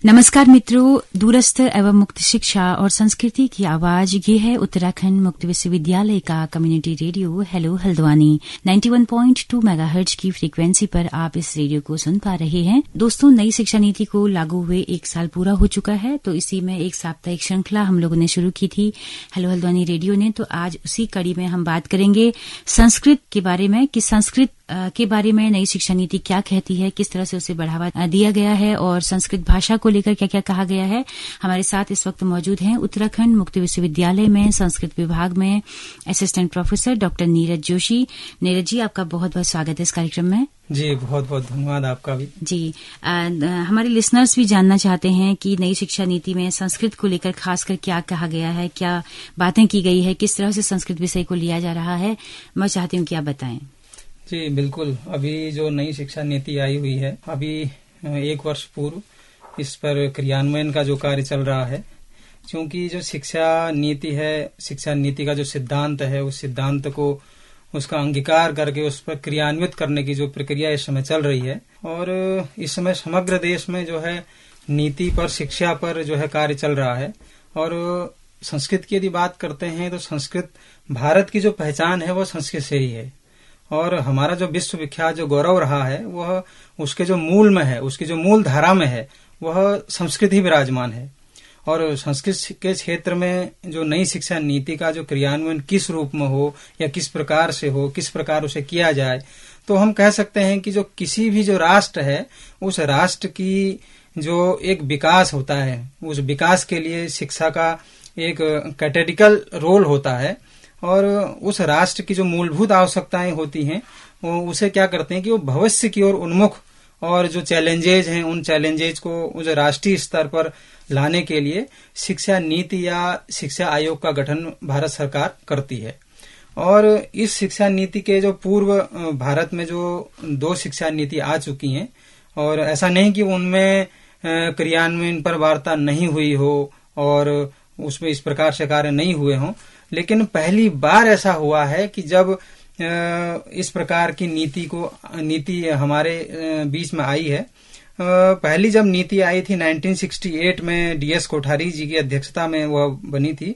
नमस्कार मित्रों, दूरस्थ एवं मुक्त शिक्षा और संस्कृति की आवाज ये है उत्तराखंड मुक्त विश्वविद्यालय का community radio hello Haldwani 91.2 megahertz की फ्रीक्वेंसी पर आप इस रेडियो को सुन पा रहे हैं। दोस्तों, नई शिक्षा नीति को लागू हुए 1 साल पूरा हो चुका है, तो इसी में एक साप्ताहिक श्रृंखला हम लोगों ने शुरू की थी हेलो हल्द्वानी रेडियो ने। तो आज उसी कड़ी में हम बात करेंगे संस्कृत के बारे में कि संस्कृत के बारे में नई शिक्षा नीति क्या कहती है, किस तरह से उसे बढ़ावा दिया गया है और संस्कृत भाषा को लेकर क्या क्या कहा गया है। हमारे साथ इस वक्त मौजूद हैं उत्तराखंड मुक्त विश्वविद्यालय में संस्कृत विभाग में assistant professor doctor Neeraj Joshi. Neeraj ji, आपका बहुत बहुत स्वागत है इस कार्यक्रम में। जी, बहुत बहुत धन्यवाद आपका भी। जी, हमारे लिसनर्स भी जानना चाहते हैं कि नई शिक्षा नीति में संस्कृत को लेकर खासकर क्या कहा गया है, क्या बातें की गई है, किस तरह से संस्कृत विषय को लिया जा रहा है। मैं चाहती हूँ कि आप बताएं। जी बिल्कुल, अभी जो नई शिक्षा नीति आई हुई है, अभी 1 वर्ष पूर्व इस पर क्रियान्वयन का जो कार्य चल रहा है, क्योंकि जो शिक्षा नीति है, शिक्षा नीति का जो सिद्धांत है, उस सिद्धांत को उसका अंगीकार करके उस पर क्रियान्वित करने की जो प्रक्रिया इस समय चल रही है। और इस समय समग्र देश में जो है नीति पर, शिक्षा पर जो है कार्य चल रहा है। और संस्कृत की यदि बात करते हैं तो संस्कृत, भारत की जो पहचान है वो संस्कृत से ही है। और हमारा जो विश्व विख्यात जो गौरव रहा है, वह उसके जो मूल में है, उसकी जो मूल धारा में है, वह संस्कृत ही विराजमान है। और संस्कृत के क्षेत्र में जो नई शिक्षा नीति का जो क्रियान्वयन किस रूप में हो या किस प्रकार से हो, किस प्रकार उसे किया जाए, तो हम कह सकते हैं कि जो किसी भी जो राष्ट्र है, उस राष्ट्र की जो एक विकास होता है, उस विकास के लिए शिक्षा का एक कैटेगरिकल रोल होता है। और उस राष्ट्र की जो मूलभूत आवश्यकताएं होती हैं, वो उसे क्या करते हैं कि वो भविष्य की ओर उन्मुख, और जो चैलेंजेज हैं, उन चैलेंजेज को उस राष्ट्रीय स्तर पर लाने के लिए शिक्षा नीति या शिक्षा आयोग का गठन भारत सरकार करती है। और इस शिक्षा नीति के जो पूर्व भारत में जो 2 शिक्षा नीति आ चुकी हैं, और ऐसा नहीं कि उनमें क्रियान्वयन पर वार्ता नहीं हुई हो और उसमें इस प्रकार से कार्य नहीं हुए हों, लेकिन पहली बार ऐसा हुआ है कि जब इस प्रकार की नीति हमारे बीच में आई है। पहली जब नीति आई थी 1968 में, DS कोठारी जी की अध्यक्षता में वह बनी थी।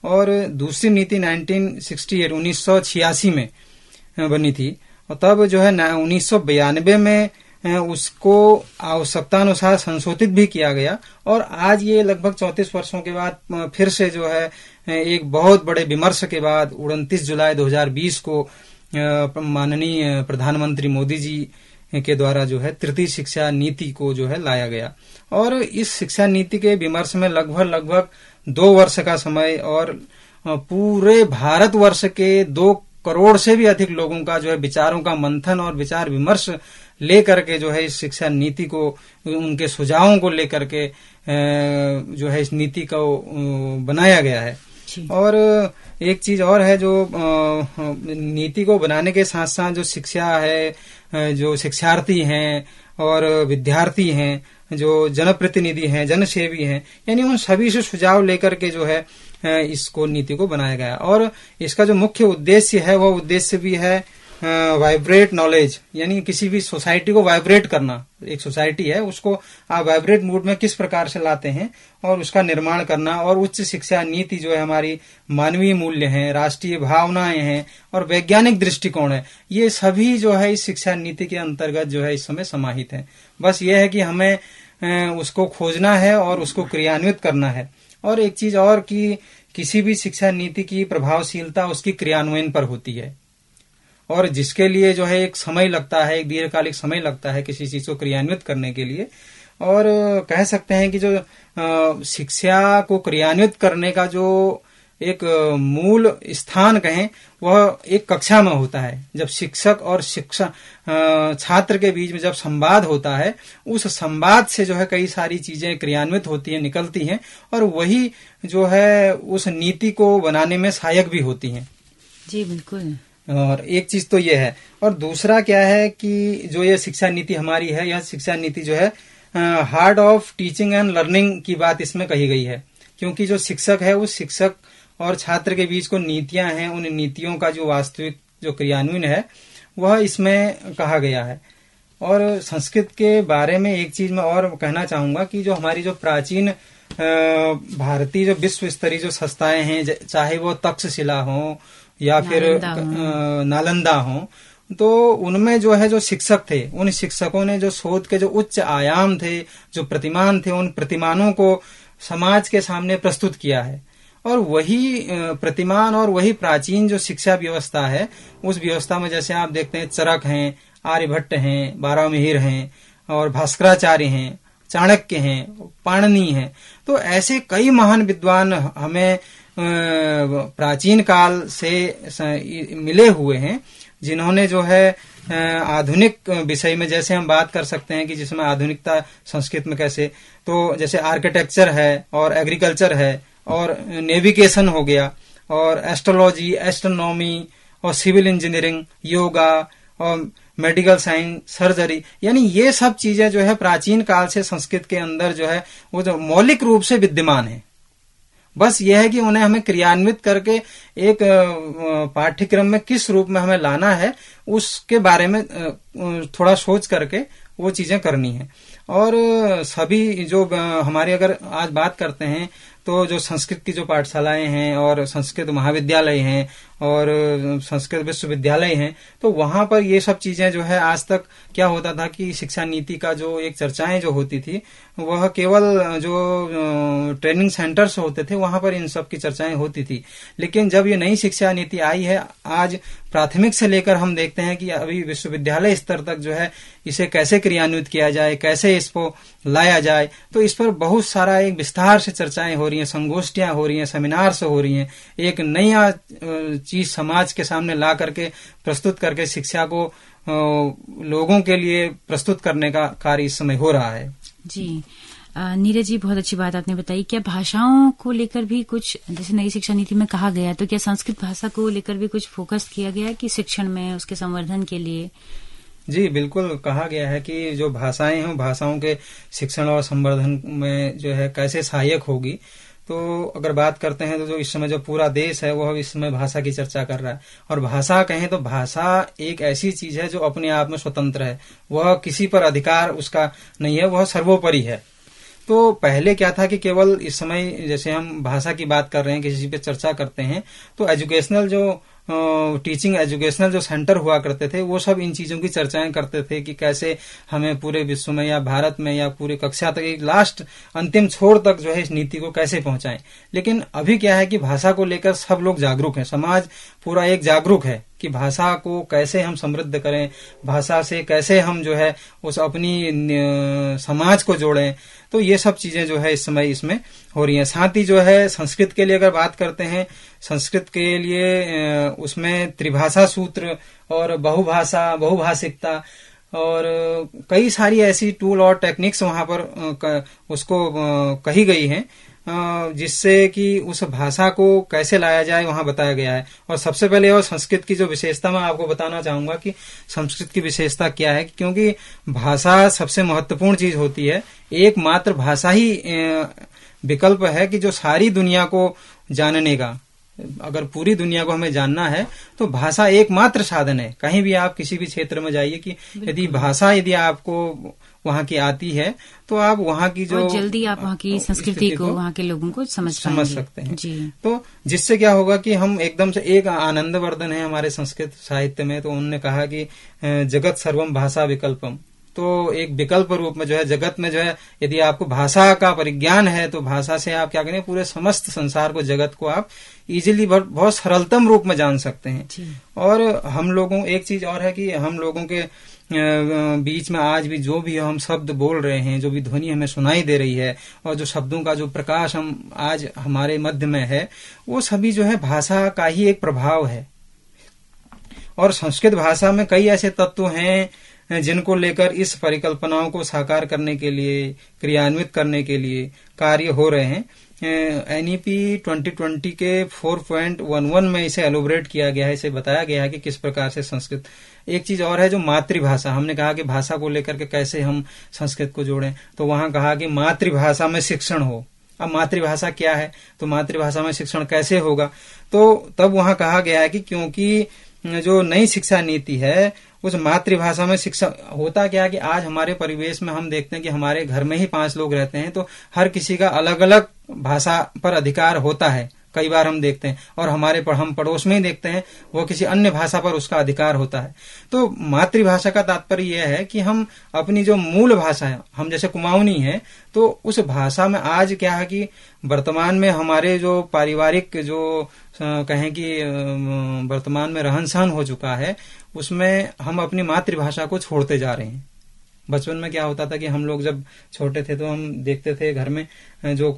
और दूसरी नीति 1986 में बनी थी। और तब जो है 1992 में उसको आवश्यकतानुसार संशोधित भी किया गया। और आज ये लगभग 34 वर्षों के बाद फिर से जो है एक बहुत बड़े विमर्श के बाद 29 जुलाई 2020 को माननीय प्रधानमंत्री मोदी जी के द्वारा जो है तृतीय शिक्षा नीति को जो है लाया गया। और इस शिक्षा नीति के विमर्श में लगभग 2 वर्ष का समय और पूरे भारतवर्ष के 2 करोड़ से भी अधिक लोगों का जो है विचारों का मंथन और विचार विमर्श लेकर के जो है इस शिक्षा नीति को, उनके सुझावों को लेकर के जो है इस नीति को बनाया गया है। और एक चीज और है, जो नीति को बनाने के साथ साथ जो शिक्षा है, जो शिक्षार्थी हैं और विद्यार्थी हैं, जो जनप्रतिनिधि हैं, जनसेवी हैं, यानी उन सभी से सुझाव लेकर के जो है इसको नीति को बनाया गया। और इसका जो मुख्य उद्देश्य है, वो उद्देश्य भी है वाइब्रेट नॉलेज, यानी किसी भी सोसाइटी को वाइब्रेट करना। एक सोसाइटी है, उसको आप वाइब्रेट मूड में किस प्रकार से लाते हैं और उसका निर्माण करना। और उच्च शिक्षा नीति जो है हमारी मानवीय मूल्य हैं, राष्ट्रीय भावनाएं हैं और वैज्ञानिक दृष्टिकोण है, ये सभी जो है इस शिक्षा नीति के अंतर्गत जो है इस समय समाहित है। बस ये है कि हमें उसको खोजना है और उसको क्रियान्वित करना है। और एक चीज और कि किसी भी शिक्षा नीति की प्रभावशीलता उसकी क्रियान्वयन पर होती है, और जिसके लिए जो है एक समय लगता है, एक दीर्घकालिक समय लगता है किसी चीज को क्रियान्वित करने के लिए। और कह सकते हैं कि जो शिक्षा को क्रियान्वित करने का जो एक मूल स्थान कहें, वह एक कक्षा में होता है। जब शिक्षक और छात्र के बीच में जब संवाद होता है, उस संवाद से जो है कई सारी चीजें क्रियान्वित होती हैं, निकलती हैं, और वही जो है उस नीति को बनाने में सहायक भी होती हैं। जी बिल्कुल। और एक चीज तो ये है। और दूसरा क्या है कि जो ये शिक्षा नीति हमारी है, यह शिक्षा नीति जो है heart of teaching and learning की बात इसमें कही गई है। क्योंकि जो शिक्षक है, उस शिक्षक और छात्र के बीच को नीतियां हैं, उन नीतियों का जो वास्तविक जो क्रियान्वयन है, वह इसमें कहा गया है। और संस्कृत के बारे में एक चीज मैं और कहना चाहूंगा कि जो हमारी जो प्राचीन भारतीय जो विश्व स्तरीय जो संस्थाएं हैं, चाहे वो तक्षशिला हो या फिर नालंदा हो, तो उनमें जो है जो शिक्षक थे, उन शिक्षकों ने जो शोध के जो उच्च आयाम थे, जो प्रतिमान थे, उन प्रतिमानों को समाज के सामने प्रस्तुत किया है। और वही प्रतिमान और वही प्राचीन जो शिक्षा व्यवस्था है, उस व्यवस्था में जैसे आप देखते हैं चरक हैं, आर्यभट्ट हैं, बारामिहिर हैं और भास्कराचार्य हैं, चाणक्य हैं, पाणिनि हैं। तो ऐसे कई महान विद्वान हमें प्राचीन काल से मिले हुए हैं, जिन्होंने जो है आधुनिक विषय में जैसे हम बात कर सकते हैं कि जिसमें आधुनिकता संस्कृत में कैसे, तो जैसे आर्किटेक्चर है और एग्रीकल्चर है और नेविगेशन हो गया और एस्ट्रोलॉजी, एस्ट्रोनॉमी और सिविल इंजीनियरिंग, योगा और मेडिकल साइंस, सर्जरी, यानी ये सब चीजें जो है प्राचीन काल से संस्कृत के अंदर जो है वो जो मौलिक रूप से विद्यमान है। बस यह है कि उन्हें हमें क्रियान्वित करके एक पाठ्यक्रम में किस रूप में हमें लाना है, उसके बारे में थोड़ा सोच करके वो चीजें करनी है। और सभी जो हमारे अगर आज बात करते हैं तो जो संस्कृत की जो पाठशालाएं हैं और संस्कृत महाविद्यालय हैं और संस्कृत विश्वविद्यालय हैं, तो वहां पर ये सब चीजें जो है, आज तक क्या होता था कि शिक्षा नीति का जो एक चर्चाएं जो होती थी वह केवल जो ट्रेनिंग सेंटर्स होते थे वहां पर इन सब की चर्चाएं होती थी। लेकिन जब ये नई शिक्षा नीति आई है, आज प्राथमिक से लेकर हम देखते हैं कि अभी विश्वविद्यालय स्तर तक जो है इसे कैसे क्रियान्वित किया जाए, कैसे इसको लाया जाए, तो इस पर बहुत सारा एक विस्तार से चर्चाएं हो रही हैं, संगोष्ठियां हो रही हैं, सेमिनार्स हो रही हैं। एक नया चीज समाज के सामने ला करके प्रस्तुत करके शिक्षा को लोगों के लिए प्रस्तुत करने का कार्य इस समय हो रहा है। जी नीरज जी, बहुत अच्छी बात आपने बताई। क्या भाषाओं को लेकर भी कुछ, जैसे नई शिक्षा नीति में कहा गया, तो क्या संस्कृत भाषा को लेकर भी कुछ फोकस किया गया है कि शिक्षण में उसके संवर्धन के लिए? जी बिल्कुल, कहा गया है कि जो भाषाएं हैं भाषाओं के शिक्षण और संवर्धन में जो है कैसे सहायक होगी। तो अगर बात करते हैं तो जो इस समय जो पूरा देश है वह इस समय भाषा की चर्चा कर रहा है। और भाषा कहें तो भाषा एक ऐसी चीज है जो अपने आप में स्वतंत्र है, वह किसी पर अधिकार उसका नहीं है, वह सर्वोपरि है। तो पहले क्या था कि केवल इस समय जैसे हम भाषा की बात कर रहे हैं, किसी पे चर्चा करते हैं, तो एजुकेशनल जो टीचिंग एजुकेशनल जो सेंटर हुआ करते थे वो सब इन चीजों की चर्चाएं करते थे कि कैसे हमें पूरे विश्व में या भारत में या पूरे कक्षा तक, एक लास्ट अंतिम छोर तक जो है इस नीति को कैसे पहुंचाएं। लेकिन अभी क्या है कि भाषा को लेकर सब लोग जागरूक हैं, समाज पूरा एक जागरूक है कि भाषा को कैसे हम समृद्ध करें, भाषा से कैसे हम जो है उस अपनी समाज को जोड़ें। तो ये सब चीजें जो है इस समय इसमें हो रही हैं। साथ ही जो है संस्कृत के लिए अगर बात करते हैं, संस्कृत के लिए उसमें त्रिभाषा सूत्र और बहुभाषिकता और कई सारी ऐसी टूल और टेक्निक्स वहां पर उसको कही गई हैं, जिससे कि उस भाषा को कैसे लाया जाए वहां बताया गया है। और सबसे पहले और संस्कृत की जो विशेषता मैं आपको बताना चाहूंगा कि संस्कृत की विशेषता क्या है, क्योंकि भाषा सबसे महत्वपूर्ण चीज होती है। एकमात्र भाषा ही विकल्प है कि जो सारी दुनिया को जानने का, अगर पूरी दुनिया को हमें जानना है तो भाषा एकमात्र साधन है। कहीं भी आप किसी भी क्षेत्र में जाइए कि यदि भाषा यदि आपको वहाँ की आती है तो आप वहाँ की जो जल्दी आप वहाँ की संस्कृति को, वहाँ के लोगों को समझ सकते हैं जी। तो जिससे क्या होगा कि हम एकदम से, एक आनंदवर्धन है हमारे संस्कृत साहित्य में, तो उन्होंने कहा कि जगत सर्वम भाषा विकल्पम, तो एक विकल्प रूप में जो है जगत में जो है यदि आपको भाषा का परिज्ञान है तो भाषा से आप क्या करें, पूरे समस्त संसार को, जगत को आप इजीली बहुत सरलतम रूप में जान सकते हैं। और हम लोगों, एक चीज और है कि हम लोगों के बीच में आज भी जो भी हम शब्द बोल रहे हैं, जो भी ध्वनि हमें सुनाई दे रही है और जो शब्दों का जो प्रकाश हम आज हमारे मध्य में है, वो सभी जो है भाषा का ही एक प्रभाव है। और संस्कृत भाषा में कई ऐसे तत्व हैं जिनको लेकर इस परिकल्पनाओं को साकार करने के लिए, क्रियान्वित करने के लिए कार्य हो रहे हैं। NEP 2020 के 4.11 में इसे एलोबरेट किया गया है, इसे बताया गया है कि किस प्रकार से संस्कृत। एक चीज और है जो मातृभाषा, हमने कहा कि भाषा को लेकर के कैसे हम संस्कृत को जोड़ें, तो वहां कहा कि मातृभाषा में शिक्षण हो। अब मातृभाषा क्या है, तो मातृभाषा में शिक्षण कैसे होगा, तो तब वहां कहा गया है कि क्योंकि जो नई शिक्षा नीति है उस मातृभाषा में शिक्षा होता क्या है कि आज हमारे परिवेश में हम देखते हैं कि हमारे घर में ही 5 लोग रहते हैं, तो हर किसी का अलग अलग भाषा पर अधिकार होता है। कई बार हम देखते हैं, और हम पड़ोस में ही देखते हैं, वो किसी अन्य भाषा पर उसका अधिकार होता है। तो मातृभाषा का तात्पर्य यह है कि हम अपनी जो मूल भाषा है, हम जैसे कुमाऊनी है, तो उस भाषा में आज क्या है कि वर्तमान में हमारे जो पारिवारिक जो कहें कि वर्तमान में रहन सहन हो चुका है, उसमें हम अपनी मातृभाषा को छोड़ते जा रहे हैं। बचपन में क्या होता था कि हम लोग जब छोटे थे तो हम देखते थे घर में जो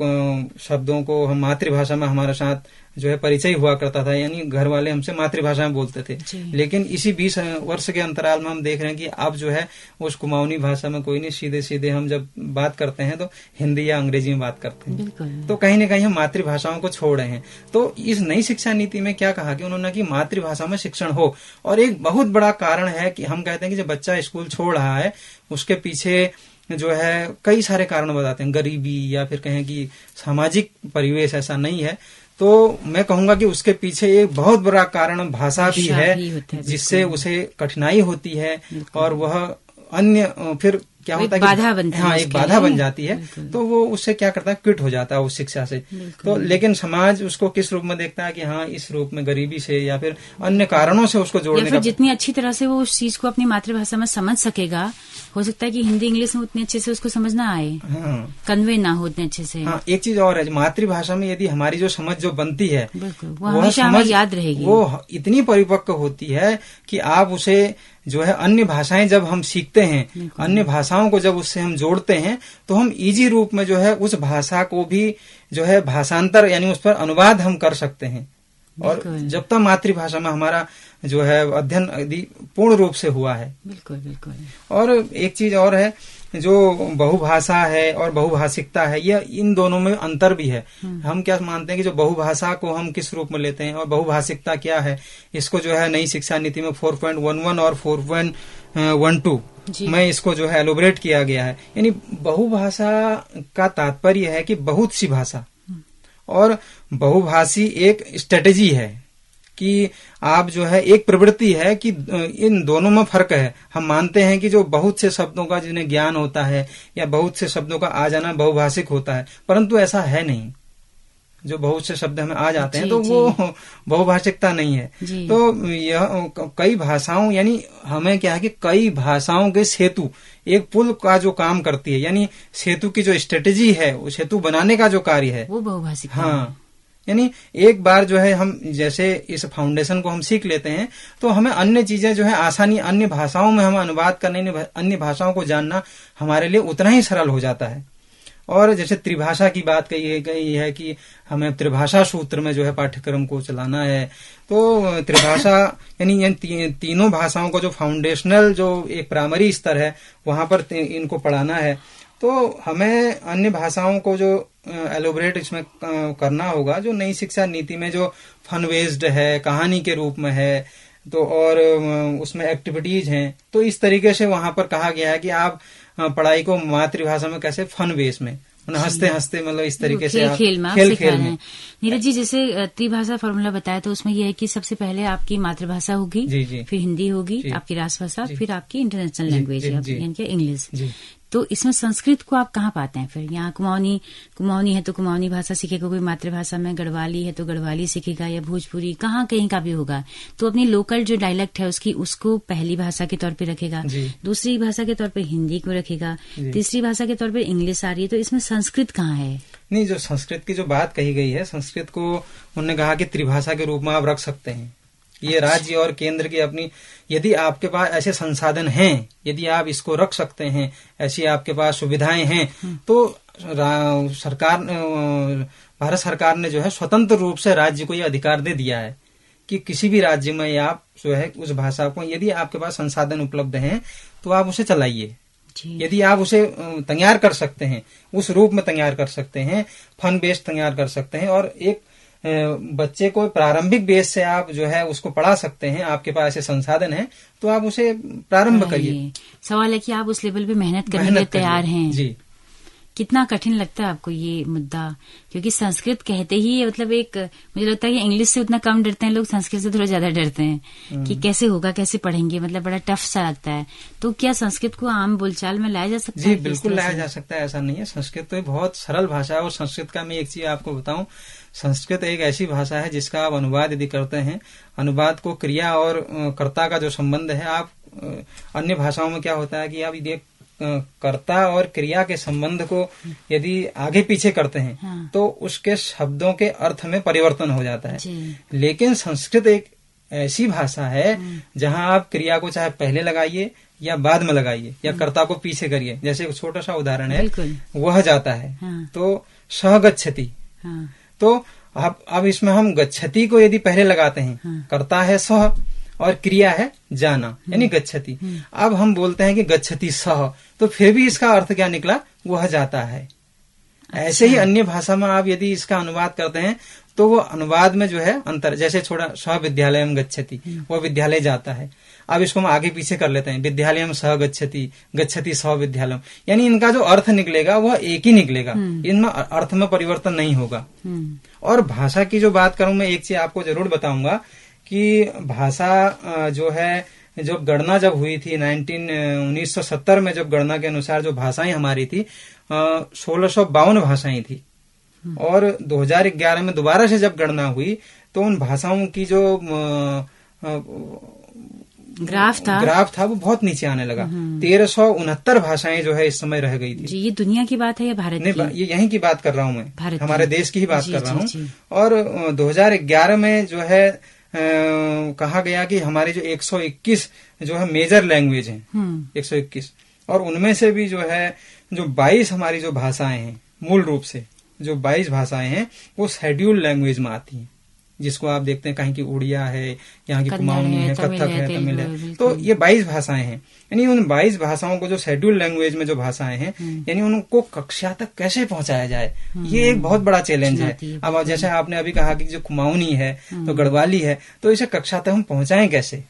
शब्दों को हम मातृभाषा में हमारे साथ जो है परिचय हुआ करता था, यानी घर वाले हमसे मातृभाषा में बोलते थे। लेकिन इसी 20 वर्ष के अंतराल में हम देख रहे हैं कि अब जो है उस कुमाऊनी भाषा में कोई नहीं, सीधे सीधे हम जब बात करते हैं तो हिंदी या अंग्रेजी में बात करते हैं। तो कहीं न कहीं हम मातृभाषाओं को छोड़ रहे हैं। तो इस नई शिक्षा नीति में क्या कहा कि उन्होंने कि मातृभाषा में शिक्षण हो, और एक बहुत बड़ा कारण है कि हम कहते हैं कि जब बच्चा स्कूल छोड़ रहा है उसके पीछे जो है कई सारे कारण बताते हैं, गरीबी या फिर कहें कि सामाजिक परिवेश ऐसा नहीं है। तो मैं कहूंगा कि उसके पीछे एक बहुत बड़ा कारण भाषा भी है, जिससे उसे कठिनाई होती है, और वह अन्य फिर क्या होता है कि एक बाधा बन जाती है। तो वो उससे क्या करता है, क्विट हो जाता है उस शिक्षा से। तो लेकिन समाज उसको किस रूप में देखता है कि हाँ, इस रूप में गरीबी से या फिर अन्य कारणों से उसको जोड़ने का। जितनी अच्छी तरह से वो उस चीज को अपनी मातृभाषा में समझ सकेगा, हो सकता है कि हिंदी इंग्लिश में उतने अच्छे से उसको समझ ना आए, कन्वे ना हो उतने अच्छे से। हाँ, एक चीज और है, मातृभाषा में यदि हमारी जो समझ जो बनती है वो हमेशा हमें याद रहेगी। वो इतनी परिपक्व होती है कि आप उसे जो है अन्य भाषाएं जब हम सीखते हैं, अन्य भाषाओं को जब उससे हम जोड़ते हैं, तो हम इजी रूप में जो है उस भाषा को भी जो है भाषांतर यानी उस पर अनुवाद हम कर सकते हैं। और जब तक मातृभाषा में हमारा जो है अध्ययन यदि पूर्ण रूप से हुआ है। बिल्कुल। और एक चीज और है, जो बहुभाषा है और बहुभाषिकता है, यह इन दोनों में अंतर भी है। हम क्या मानते हैं कि जो बहुभाषा को हम किस रूप में लेते हैं और बहुभाषिकता क्या है, इसको जो है नई शिक्षा नीति में 4.11 और 4.12 में इसको जो है एलोबरेट किया गया है। यानी बहुभाषा का तात्पर्य है कि बहुत सी भाषा, और बहुभाषी एक स्ट्रेटेजी है कि आप जो है एक प्रवृत्ति है कि इन दोनों में फर्क है। हम मानते हैं कि जो बहुत से शब्दों का जिन्हें ज्ञान होता है या बहुत से शब्दों का आ जाना बहुभाषिक होता है, परंतु ऐसा है नहीं। जो बहुत से शब्द हमें आ जाते हैं तो वो बहुभाषिकता नहीं है। तो यह कई भाषाओं, यानी हमें क्या है कि कई भाषाओं के सेतु, एक पुल का जो काम करती है, यानी सेतु की जो स्ट्रेटेजी है, वो सेतु बनाने का जो कार्य है, वो बहुभाषिक। हाँ, यानी एक बार जो है हम जैसे इस फाउंडेशन को हम सीख लेते हैं तो हमें अन्य चीजें जो है आसानी, अन्य भाषाओं में हम अनुवाद करने, अन्य भाषाओं को जानना हमारे लिए उतना ही सरल हो जाता है। और जैसे त्रिभाषा की बात कही गई है कि हमें त्रिभाषा सूत्र में जो है पाठ्यक्रम को चलाना है, तो त्रिभाषा यानी तीनों भाषाओं को जो फाउंडेशनल जो एक प्राइमरी स्तर है वहां पर इनको पढ़ाना है। तो हमें अन्य भाषाओं को जो एलोबरेट इसमें करना होगा, जो नई शिक्षा नीति में जो फन बेस्ड है, कहानी के रूप में है, तो और उसमें एक्टिविटीज हैं, तो इस तरीके से वहां पर कहा गया है कि आप पढ़ाई को मातृभाषा में कैसे फन बेस में हंसते हंसते, मतलब इस तरीके से खेल में। नीरज जी, जैसे त्रिभाषा फॉर्मूला बताया, तो उसमें यह है कि सबसे पहले आपकी मातृभाषा होगी, फिर हिंदी होगी, आपकी राष्ट्रभाषा, फिर आपकी इंटरनेशनल लैंग्वेज यानी कि इंग्लिश। तो इसमें संस्कृत को आप कहाँ पाते हैं? फिर यहाँ कुमाऊनी है तो कुमाऊनी भाषा सीखेगा कोई मातृभाषा में, गढ़वाली है तो गढ़वाली सीखेगा, या भोजपुरी कहाँ कहीं का भी होगा, तो अपनी लोकल जो डायलेक्ट है उसको पहली भाषा के तौर पे रखेगा, दूसरी भाषा के तौर पे हिंदी को रखेगा, तीसरी भाषा के तौर पे इंग्लिश आ रही है। तो इसमें संस्कृत कहाँ है? नहीं, जो संस्कृत की जो बात कही गई है, संस्कृत को उन्होंने कहा कि त्रिभाषा के रूप में आप रख सकते हैं। ये राज्य और केंद्र की अपनी, यदि आपके पास ऐसे संसाधन हैं, यदि आप इसको रख सकते हैं, ऐसी आपके पास सुविधाएं हैं, तो भारत सरकार ने जो है स्वतंत्र रूप से राज्य को यह अधिकार दे दिया है कि किसी भी राज्य में आप जो है उस भाषा को, यदि आपके पास संसाधन उपलब्ध हैं तो आप उसे चलाइए। यदि आप उसे तैयार कर सकते हैं, उस रूप में तैयार कर सकते हैं, फन बेस्ड तैयार कर सकते हैं, और एक बच्चे को प्रारंभिक बेस से आप जो है उसको पढ़ा सकते हैं, आपके पास ऐसे संसाधन हैं, तो आप उसे प्रारंभ करिए। सवाल है कि आप उस लेवल पे मेहनत करने के लिए तैयार हैं। जी। कितना कठिन लगता है आपको ये मुद्दा? क्योंकि संस्कृत कहते ही मतलब एक, मुझे लगता है कि इंग्लिश से उतना कम डरते हैं लोग, संस्कृत से थोड़ा ज्यादा डरते हैं कि कैसे होगा, कैसे पढ़ेंगे, मतलब बड़ा टफ सा लगता है। तो क्या संस्कृत को आम बोलचाल में लाया जा सकता है? जी बिल्कुल लाया जा सकता है, ऐसा नहीं है। संस्कृत तो बहुत सरल भाषा है। और संस्कृत का मैं एक चीज आपको बताऊं, संस्कृत एक ऐसी भाषा है जिसका आप अनुवाद यदि करते हैं, अनुवाद को क्रिया और कर्ता का जो संबंध है, आप अन्य भाषाओं में क्या होता है कि आप यदि कर्ता और क्रिया के संबंध को यदि आगे पीछे करते हैं, हाँ। तो उसके शब्दों के अर्थ में परिवर्तन हो जाता है। लेकिन संस्कृत एक ऐसी भाषा है जहां आप क्रिया को चाहे पहले लगाइए या बाद में लगाइए या कर्ता को पीछे करिए। जैसे एक छोटा सा उदाहरण है, वह जाता है, हाँ। तो सह गच्छति, हाँ। तो अब इसमें हम गच्छति को यदि पहले लगाते हैं, हाँ। कर्ता है सह और क्रिया है जाना, यानी गच्छति। अब हम बोलते हैं कि गच्छति सह, तो फिर भी इसका अर्थ क्या निकला? वह जाता है। अच्छा। ऐसे ही अन्य भाषा में आप यदि इसका अनुवाद करते हैं तो वो अनुवाद में जो है अंतर, जैसे छोड़ा सह विद्यालयम गच्छति, वह विद्यालय जाता है। अब इसको हम आगे पीछे कर लेते हैं, विद्यालयम सह गच्छति, गच्छति सह विद्यालयम, यानी इनका जो अर्थ निकलेगा वह एक ही निकलेगा, इनमें अर्थ में परिवर्तन नहीं होगा। और भाषा की जो बात करूं, मैं एक चीज आपको जरूर बताऊंगा कि भाषा जो है, जब गणना जब हुई थी 1970 में, जब गणना के अनुसार जो भाषाएं हमारी थी 1652 भाषाएं थी। और 2011 में दोबारा से जब गणना हुई तो उन भाषाओं की जो ग्राफ था वो बहुत नीचे आने लगा। 1369 भाषाएं जो है इस समय रह गई थी। जी, ये दुनिया की बात है या भारत की? ये यहीं की बात कर रहा हूँ मैं, हमारे देश की ही बात कर रहा हूँ। और 2011 में जो है कहा गया कि हमारी जो 121 जो है मेजर लैंग्वेज हैं, 121, और उनमें से भी जो है जो 22 हमारी जो भाषाएं हैं, मूल रूप से जो 22 भाषाएं हैं वो शेड्यूल लैंग्वेज में आती हैं, जिसको आप देखते हैं कहीं की उड़िया है, यहाँ की कुमाऊनी है, कथक है, तमिल है। तो ये 22 भाषाएं हैं, यानी उन 22 भाषाओं को जो शेड्यूल लैंग्वेज में जो भाषाएं हैं, यानी उनको कक्षा तक कैसे पहुंचाया जाए, ये एक बहुत बड़ा चैलेंज है। अब जैसे आपने अभी कहा कि जो कुमाऊनी है तो गढ़वाली है, तो इसे कक्षा तक हम पहुंचाएं कैसे,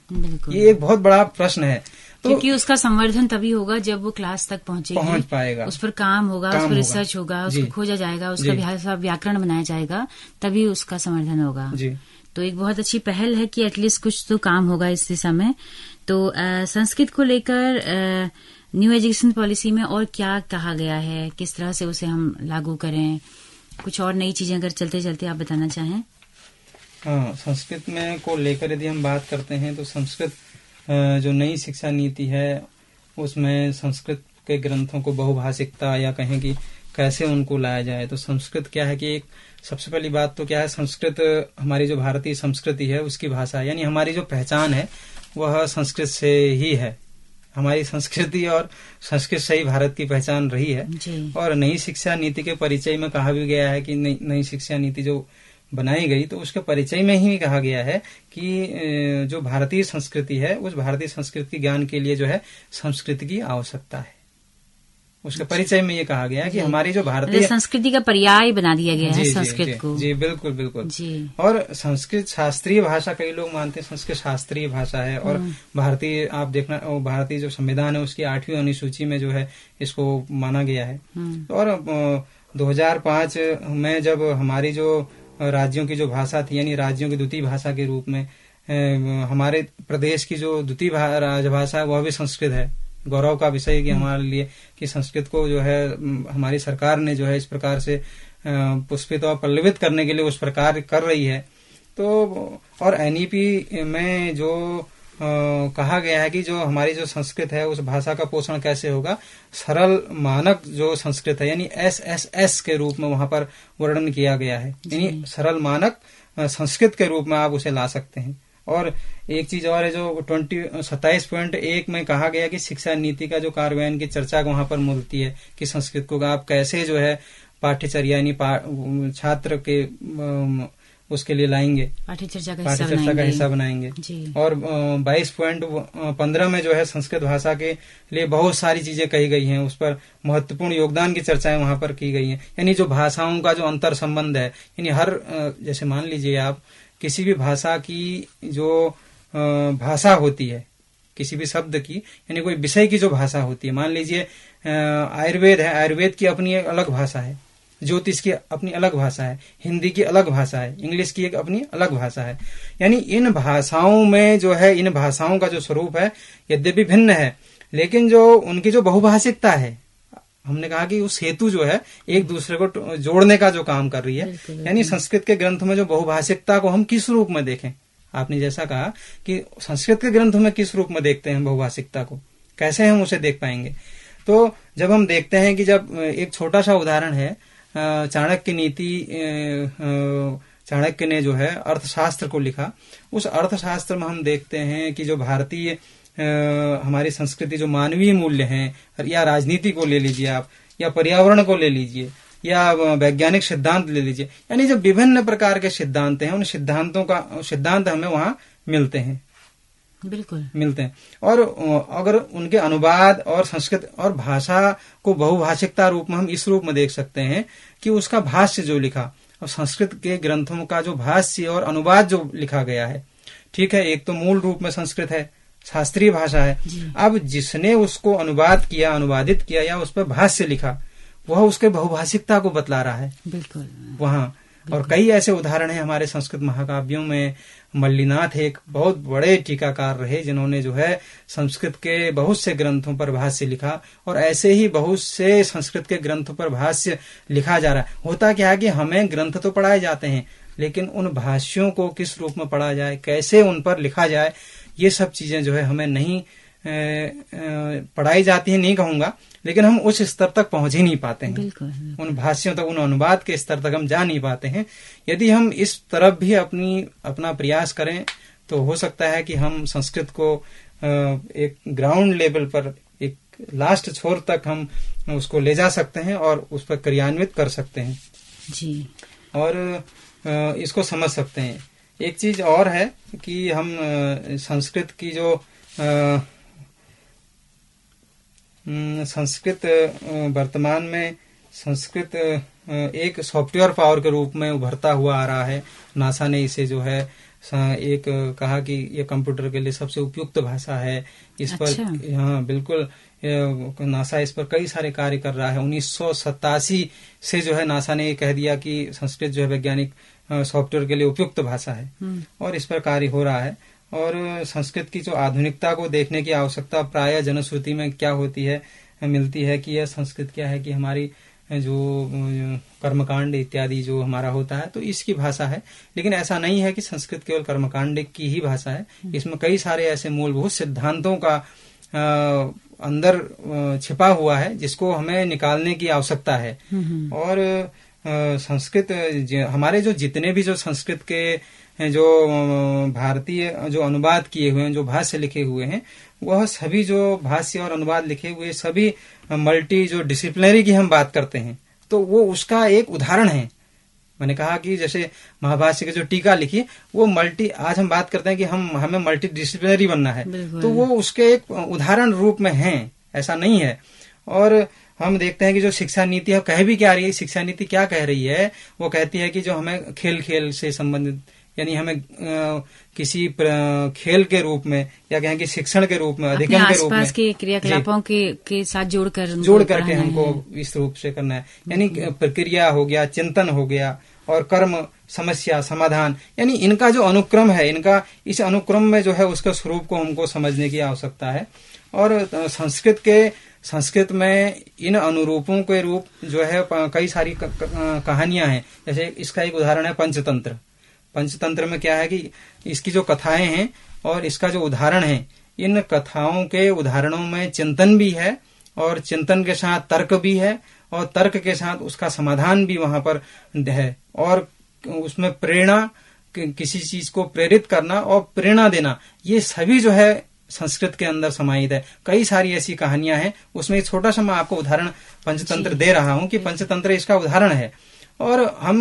ये एक बहुत बड़ा प्रश्न है। तो क्योंकि उसका संवर्धन तभी होगा जब वो क्लास तक पहुंच पाएगा, उस पर काम होगा, उस पर रिसर्च होगा, उसको खोजा जाएगा, उसका भाषा व्याकरण बनाया जाएगा, तभी उसका संवर्धन होगा। जी। तो एक बहुत अच्छी पहल है कि एटलीस्ट कुछ तो काम होगा इस दिशा में। तो संस्कृत को लेकर न्यू एजुकेशन पॉलिसी में और क्या कहा गया है, किस तरह से उसे हम लागू करें, कुछ और नई चीजें अगर चलते चलते आप बताना चाहें? हाँ, संस्कृत में को लेकर यदि हम बात करते हैं तो संस्कृत जो नई शिक्षा नीति है उसमें संस्कृत के ग्रंथों को बहुभाषिकता या कहें कि कैसे उनको लाया जाए। तो संस्कृत क्या है कि एक सबसे पहली बात तो क्या है, संस्कृत हमारी जो भारतीय संस्कृति है उसकी भाषा, यानी हमारी जो पहचान है वह संस्कृत से ही है। हमारी संस्कृति और संस्कृत से ही भारत की पहचान रही है। और नई शिक्षा नीति के परिचय में कहा भी गया है कि नई शिक्षा नीति जो बनाई गई तो उसके परिचय में ही कहा गया है कि जो भारतीय संस्कृति है उस भारतीय संस्कृति के ज्ञान के लिए जो है संस्कृत की आवश्यकता है। उसके परिचय में ये कहा गया है कि हमारी जो भारतीय संस्कृति का पर्याय बना दिया गया है संस्कृत को। जी बिल्कुल बिल्कुल जी। और संस्कृत शास्त्रीय भाषा, कई लोग मानते हैं संस्कृत शास्त्रीय भाषा है। और भारतीय आप देखना, भारतीय जो संविधान है उसकी 8वीं अनुसूची में जो है इसको माना गया है। और 2005 में जब हमारी जो राज्यों की जो भाषा थी, यानी राज्यों की द्वितीय भाषा के रूप में हमारे प्रदेश की जो द्वितीय राजभाषा है वह भी संस्कृत है। गौरव का विषय है कि हमारे लिए कि संस्कृत को जो है हमारी सरकार ने जो है इस प्रकार से पुष्पित और पल्लवित करने के लिए उस प्रकार कर रही है। तो और एनईपी में जो कहा गया है कि जो हमारी जो संस्कृत है उस भाषा का पोषण कैसे होगा, सरल मानक जो संस्कृत है यानी SSS के रूप में वहां पर वर्णन किया गया है, यानी सरल मानक संस्कृत के रूप में आप उसे ला सकते हैं। और एक चीज और है जो 27.1 में कहा गया कि शिक्षा नीति का जो कार्यान्वयन की चर्चा वहां पर मिलती है कि संस्कृत को आप कैसे जो है पाठ्यचर्या यानी छात्र के उसके लिए लाएंगे, पाठ्यचर्या का हिस्सा बनाएंगे। और 22.15 में जो है संस्कृत भाषा के लिए बहुत सारी चीजें कही गई हैं, उस पर महत्वपूर्ण योगदान की चर्चाएं वहां पर की गई हैं। यानी जो भाषाओं का जो अंतर संबंध है, यानी हर जैसे मान लीजिए आप किसी भी भाषा की जो भाषा होती है, किसी भी शब्द की यानी कोई विषय की जो भाषा होती है, मान लीजिए आयुर्वेद है, आयुर्वेद की अपनी एक अलग भाषा है, ज्योतिष की अपनी अलग भाषा है, हिंदी की अलग भाषा है, इंग्लिश की एक अपनी अलग भाषा है। यानी इन भाषाओं में जो है, इन भाषाओं का जो स्वरूप है यद्यपि भिन्न है, लेकिन जो उनकी जो बहुभाषिकता है, हमने कहा कि उस हेतु जो है एक दूसरे को जोड़ने का जो काम कर रही है। यानी संस्कृत के ग्रंथ में जो बहुभाषिकता को हम किस रूप में देखें, आपने जैसा कहा कि संस्कृत के ग्रंथ में किस रूप में देखते हैं बहुभाषिकता को, कैसे हम उसे देख पाएंगे। तो जब हम देखते हैं कि जब एक छोटा सा उदाहरण है, चाणक्य नीति, चाणक्य ने जो है अर्थशास्त्र को लिखा, उस अर्थशास्त्र में हम देखते हैं कि जो भारतीय हमारी संस्कृति, जो मानवीय मूल्य हैं, या राजनीति को ले लीजिए आप, या पर्यावरण को ले लीजिए, या वैज्ञानिक सिद्धांत ले लीजिए, यानी जो विभिन्न प्रकार के सिद्धांत हैं, उन सिद्धांत हमें वहां मिलते हैं, बिल्कुल मिलते हैं। और अगर उनके अनुवाद और संस्कृत और भाषा को बहुभाषिकता रूप में हम इस रूप में देख सकते हैं कि उसका भाष्य जो लिखा, और संस्कृत के ग्रंथों का जो भाष्य और अनुवाद जो लिखा गया है, ठीक है, एक तो मूल रूप में संस्कृत है, शास्त्रीय भाषा है। अब जिसने उसको अनुवाद किया, अनुवादित किया, या उस पर भाष्य लिखा, वह उसके बहुभाषिकता को बतला रहा है, बिल्कुल वहां। और कई ऐसे उदाहरण हैं हमारे संस्कृत महाकाव्यों में। मल्लिनाथ एक बहुत बड़े टीकाकार रहे, जिन्होंने जो है संस्कृत के बहुत से ग्रंथों पर भाष्य लिखा, और ऐसे ही बहुत से संस्कृत के ग्रंथों पर भाष्य लिखा जा रहा है। होता क्या है कि हमें ग्रंथ तो पढ़ाए जाते हैं, लेकिन उन भाष्यों को किस रूप में पढ़ा जाए, कैसे उन पर लिखा जाए, ये सब चीजें जो है हमें नहीं पढ़ाई जाती है, नहीं कहूंगा, लेकिन हम उस स्तर तक पहुंच ही नहीं पाते हैं। बिल्कुल। उन भाष्यों तक, उन अनुवाद के स्तर तक हम जा नहीं पाते हैं। यदि हम इस तरफ भी अपना प्रयास करें, तो हो सकता है कि हम संस्कृत को एक ग्राउंड लेवल पर, एक लास्ट छोर तक हम उसको ले जा सकते हैं और उस पर क्रियान्वित कर सकते हैं जी, और इसको समझ सकते हैं। एक चीज और है कि हम संस्कृत की जो संस्कृत वर्तमान में संस्कृत एक सॉफ्टवेयर पावर के रूप में उभरता हुआ आ रहा है। नासा ने इसे जो है एक कहा कि ये कंप्यूटर के लिए सबसे उपयुक्त भाषा है। इस पर हाँ बिल्कुल, नासा इस पर कई सारे कार्य कर रहा है। 1987 से जो है नासा ने ये कह दिया कि संस्कृत जो है वैज्ञानिक सॉफ्टवेयर के लिए उपयुक्त भाषा है, और इस पर कार्य हो रहा है। और संस्कृत की जो आधुनिकता को देखने की आवश्यकता प्राय जनश्रुति में क्या होती है, मिलती है कि यह संस्कृत क्या है कि हमारी जो कर्मकांड इत्यादि जो हमारा होता है तो इसकी भाषा है। लेकिन ऐसा नहीं है कि संस्कृत केवल कर्मकांड की ही भाषा है। इसमें कई सारे ऐसे मूलभूत सिद्धांतों का अंदर छिपा हुआ है जिसको हमें निकालने की आवश्यकता है। और संस्कृत हमारे जो जितने भी जो संस्कृत के जो भारतीय जो अनुवाद किए हुए हैं, जो भाष्य लिखे हुए हैं, वह सभी जो भाष्य और अनुवाद लिखे हुए सभी मल्टी जो डिसिप्लिनरी की हम बात करते हैं तो वो उसका एक उदाहरण है। मैंने कहा कि जैसे महाभाष्य की जो टीका लिखी वो मल्टी, आज हम बात करते हैं कि हमें मल्टी डिसिप्लिनरी बनना है, तो वो उसके एक उदाहरण रूप में है, ऐसा नहीं है। और हम देखते हैं कि जो शिक्षा नीति है कह भी क्या रही है, शिक्षा नीति क्या कह रही है, वो कहती है कि जो हमें खेल खेल से संबंधित, यानी हमें किसी खेल के रूप में या कहें कि शिक्षण के रूप में, अध्ययन के रूप में, आसपास के क्रियाकलापों के साथ जोड़ करके हमको इस रूप से करना है। यानी प्रक्रिया हो गया, चिंतन हो गया, और कर्म, समस्या, समाधान, यानी इनका जो अनुक्रम है, इनका इस अनुक्रम में जो है उसका स्वरूप को हमको समझने की आवश्यकता है। और संस्कृत में इन अनुरूपों के रूप जो है कई सारी कहानियां हैं। जैसे इसका एक उदाहरण है पंचतंत्र। पंचतंत्र में क्या है कि इसकी जो कथाएं हैं और इसका जो उदाहरण है, इन कथाओं के उदाहरणों में चिंतन भी है, और चिंतन के साथ तर्क भी है, और तर्क के साथ उसका समाधान भी वहां पर है। और उसमें प्रेरणा, किसी चीज को प्रेरित करना और प्रेरणा देना, ये सभी जो है संस्कृत के अंदर समाहित है। कई सारी ऐसी कहानियां हैं। उसमें एक छोटा सा मैं आपको उदाहरण पंचतंत्र दे रहा हूं कि पंचतंत्र इसका उदाहरण है। और हम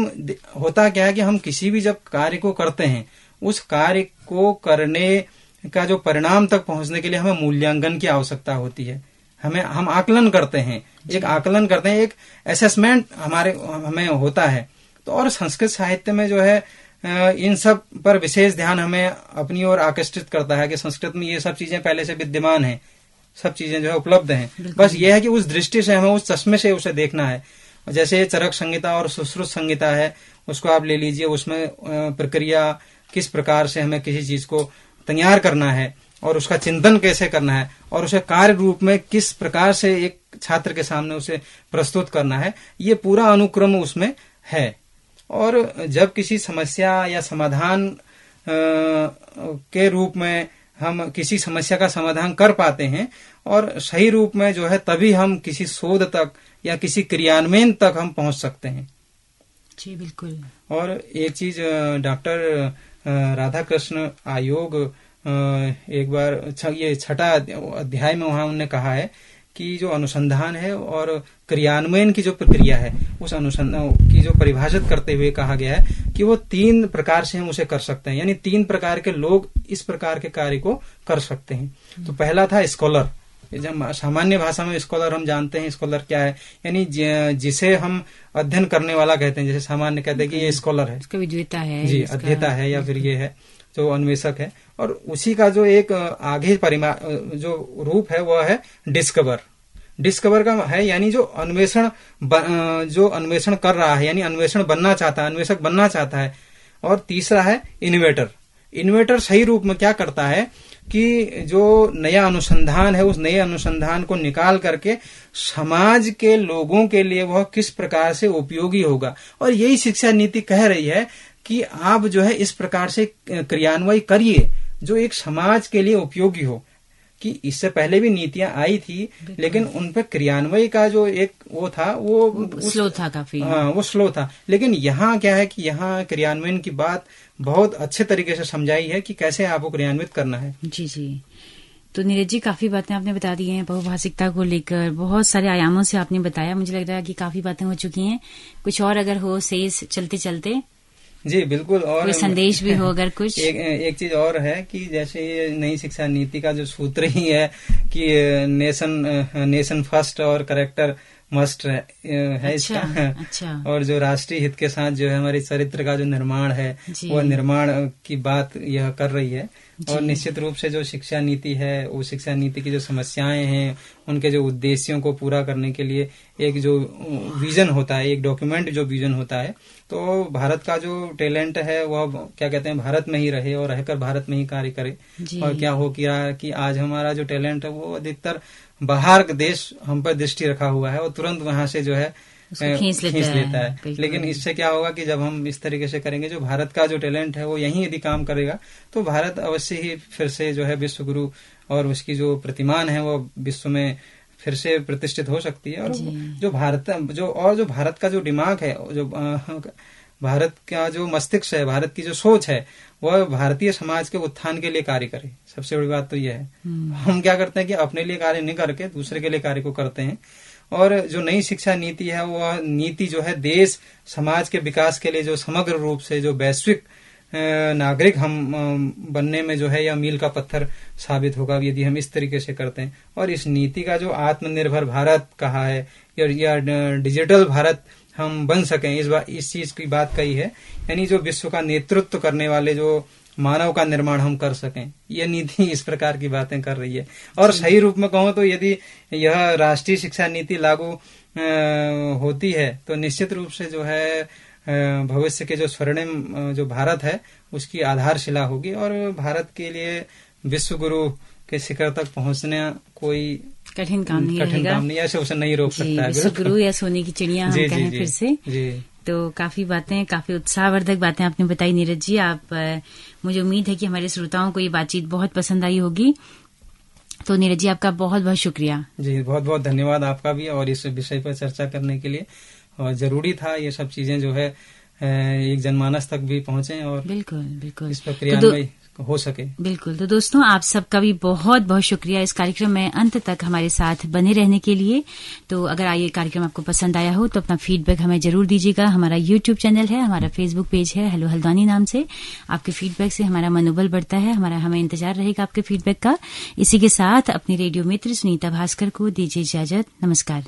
होता क्या है कि हम किसी भी जब कार्य को करते हैं, उस कार्य को करने का जो परिणाम तक पहुंचने के लिए हमें मूल्यांकन की आवश्यकता होती है। हम आकलन करते हैं, एक आकलन करते हैं, एक असेसमेंट हमें होता है। तो और संस्कृत साहित्य में जो है इन सब पर विशेष ध्यान हमें अपनी ओर आकर्षित करता है कि संस्कृत में ये सब चीजें पहले से विद्यमान हैं। सब चीजें जो है उपलब्ध हैं। बस ये है कि उस दृष्टि से हमें उस चश्मे से उसे देखना है। जैसे चरक संहिता और सुश्रुत संहिता है, उसको आप ले लीजिए, उसमें प्रक्रिया किस प्रकार से हमें किसी चीज को तैयार करना है और उसका चिंतन कैसे करना है और उसे कार्य रूप में किस प्रकार से एक छात्र के सामने उसे प्रस्तुत करना है, ये पूरा अनुक्रम उसमें है। और जब किसी समस्या या समाधान के रूप में हम किसी समस्या का समाधान कर पाते हैं और सही रूप में जो है, तभी हम किसी शोध तक या किसी क्रियान्वयन तक हम पहुंच सकते हैं। जी बिल्कुल। और एक चीज डॉक्टर राधा कृष्ण आयोग एक बार ये 6ठा अध्याय में वहां उन्होंने कहा है कि जो अनुसंधान है और क्रियान्वयन की जो प्रक्रिया है, उस अनुसंधान की जो परिभाषित करते हुए कहा गया है कि वो 3 प्रकार से हम उसे कर सकते हैं, यानी 3 प्रकार के लोग इस प्रकार के कार्य को कर सकते हैं। तो पहला था स्कॉलर। जब सामान्य भाषा में स्कॉलर हम जानते हैं, स्कॉलर क्या है, यानी जिसे हम अध्ययन करने वाला कहते हैं। जैसे सामान्य कहते हैं कि ये स्कॉलर है, इसका विद्वता है, जी अध्येता है, या फिर ये है जो अन्वेषक है। और उसी का जो एक आगे जो रूप है वह है डिस्कवर। डिस्कवर का है यानी जो अन्वेषण कर रहा है, यानी अन्वेषण बनना चाहता है, अन्वेषक बनना चाहता है। और तीसरा है इनोवेटर। इनोवेटर सही रूप में क्या करता है कि जो नया अनुसंधान है, उस नए अनुसंधान को निकाल करके समाज के लोगों के लिए वह किस प्रकार से उपयोगी होगा। और यही शिक्षा नीति कह रही है कि आप जो है इस प्रकार से क्रियान्वयन करिए जो एक समाज के लिए उपयोगी हो। कि इससे पहले भी नीतियां आई थी, लेकिन उन पर क्रियान्वयन का जो एक वो था वो स्लो था काफी। हाँ, वो स्लो था। लेकिन यहाँ क्या है कि यहाँ क्रियान्वयन की बात बहुत अच्छे तरीके से समझाई है कि कैसे आपको क्रियान्वित करना है। जी जी। तो नीरज जी, काफी बातें आपने बता दी हैं बहुभाषिकता को लेकर, बहुत सारे आयामों से आपने बताया। मुझे लग रहा है कि काफी बातें हो चुकी हैं। कुछ और अगर हो शेष चलते चलते? जी बिल्कुल। और कोई संदेश भी हो अगर कुछ? एक चीज और है कि जैसे ये नई शिक्षा नीति का जो सूत्र ही है कि नेशन फर्स्ट और कैरेक्टर मस्ट है अच्छा, इसका। अच्छा। और जो राष्ट्रीय हित के साथ जो है हमारे चरित्र का जो निर्माण है, वह निर्माण की बात यह कर रही है। और निश्चित रूप से जो शिक्षा नीति है, वो शिक्षा नीति की जो समस्याएं हैं, उनके जो उद्देश्यों को पूरा करने के लिए एक जो विजन होता है, एक डॉक्यूमेंट जो विजन होता है, तो भारत का जो टैलेंट है वह क्या कहते हैं, भारत में ही रहे और रहकर भारत में ही कार्य करे। और क्या हो कि आज हमारा जो टैलेंट है वो अधिकतर बाहर देश हम पर दृष्टि रखा हुआ है और तुरंत वहां से जो है खींच लेता है। लेकिन इससे क्या होगा कि जब हम इस तरीके से करेंगे, जो भारत का जो टैलेंट है वो यहीं यदि काम करेगा, तो भारत अवश्य ही फिर से जो है विश्व गुरु और उसकी जो प्रतिमान है वो विश्व में फिर से प्रतिष्ठित हो सकती है। और जो भारत का जो दिमाग है, जो भारत का जो मस्तिष्क है, भारत की जो सोच है, वह भारतीय समाज के उत्थान के लिए कार्य करे। सबसे बड़ी बात तो यह है। हम क्या करते हैं कि अपने लिए कार्य नहीं करके दूसरे के लिए कार्य को करते हैं। और जो नई शिक्षा नीति है, वह नीति जो है देश समाज के विकास के लिए जो समग्र रूप से जो वैश्विक नागरिक हम बनने में जो है यह मील का पत्थर साबित होगा यदि हम इस तरीके से करते हैं। और इस नीति का जो आत्मनिर्भर भारत कहा है या डिजिटल भारत हम बन सकें, इस चीज की बात कही है। यानी जो विश्व का नेतृत्व करने वाले जो मानव का निर्माण हम कर सकें, यह नीति इस प्रकार की बातें कर रही है। और सही रूप में कहूं तो यदि यह राष्ट्रीय शिक्षा नीति लागू होती है तो निश्चित रूप से जो है भविष्य के जो स्वर्णिम जो भारत है उसकी आधारशिला होगी। और भारत के लिए विश्व गुरु के शिखर तक पहुंचना कोई कठिन काम नहीं, ऐसे उसे नहीं रोक सकता है। विश्व गुरु या सोने की चिड़िया हम कहें फिर से। जी। तो काफी बातें, काफी उत्साहवर्धक बातें आपने बताई नीरज जी। मुझे उम्मीद है कि हमारे श्रोताओं को ये बातचीत बहुत पसंद आई होगी। तो नीरज जी, आपका बहुत बहुत शुक्रिया। जी, बहुत बहुत धन्यवाद आपका भी, और इस विषय पर चर्चा करने के लिए। और जरूरी था ये सब चीजें जो है एक जनमानस तक भी पहुंचे और बिल्कुल इस प्रक्रिया में हो सके। बिल्कुल। तो दोस्तों, आप सबका भी बहुत बहुत शुक्रिया इस कार्यक्रम में अंत तक हमारे साथ बने रहने के लिए। तो अगर ये कार्यक्रम आपको पसंद आया हो तो अपना फीडबैक हमें जरूर दीजिएगा। हमारा यूट्यूब चैनल है, हमारा फेसबुक पेज है हेलो हल्द्वानी नाम से। आपके फीडबैक से हमारा मनोबल बढ़ता है, हमें इंतजार रहेगा आपके फीडबैक का। इसी के साथ अपनी रेडियो मित्र सुनीता भास्कर को दीजिए इजाजत। नमस्कार।